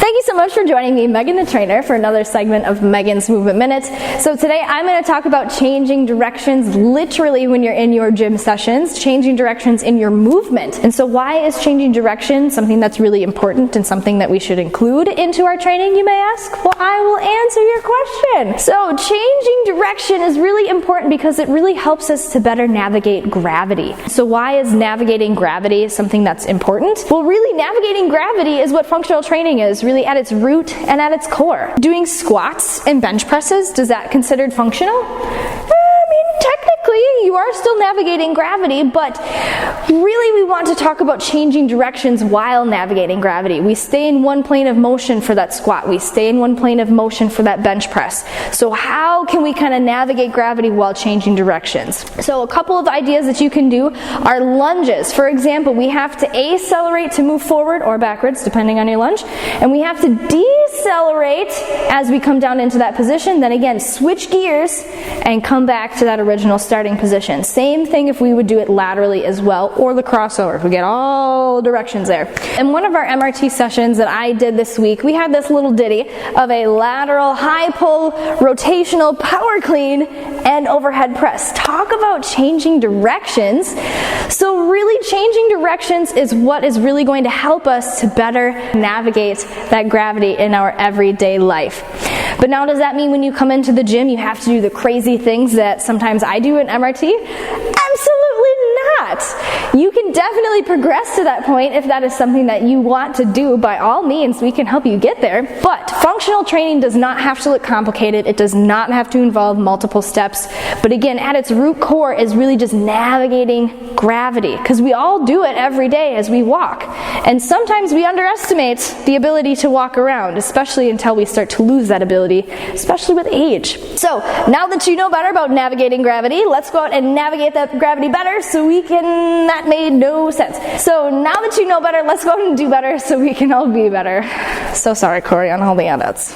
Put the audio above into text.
Thank you so much for joining me, Megan the trainer, for another segment of Megan's Movement Minutes. So today I'm going to talk about changing directions literally when you're in your gym sessions, changing directions in your movement. And so why is changing direction something that's really important and something that we should include into our training, you may ask? Well, I will answer your question. So changing direction is really important because it really helps us to better navigate gravity. So why is navigating gravity something that's important? Well, really navigating gravity is what functional training is, really at its root and at its core. Doing squats and bench presses, does that considered functional? Technically, you are still navigating gravity, but really we want to talk about changing directions while navigating gravity. We stay in one plane of motion for that squat. We stay in one plane of motion for that bench press. So how can we kind of navigate gravity while changing directions? So a couple of ideas that you can do are lunges. For example, we have to accelerate to move forward or backwards, depending on your lunge, and we have to decelerate as we come down into that position. Then again, switch gears and come back to that original starting position. Same thing if we would do it laterally as well, or the crossover. We get all directions there. In one of our MRT sessions that I did this week, we had this little ditty of a lateral high pull, rotational power clean, and overhead press. Talk about changing directions. So really changing directions is what is really going to help us to better navigate that gravity in our everyday life. But now, does that mean when you come into the gym you have to do the crazy things that sometimes I do in MRT? Absolutely not. You can definitely progress to that point if that is something that you want to do. By all means, we can help you get there. But functional training does not have to look complicated. It does not have to involve multiple steps. But again, at its root core is really just navigating gravity, because we all do it every day as we walk. And sometimes we underestimate the ability to walk around, especially until we start to lose that ability, especially with age. So now that you know better about navigating gravity, let's go out and navigate that gravity better so we can... That made no sense. So now that you know better, let's go out and do better so we can all be better. So sorry, Corey, on all the edits.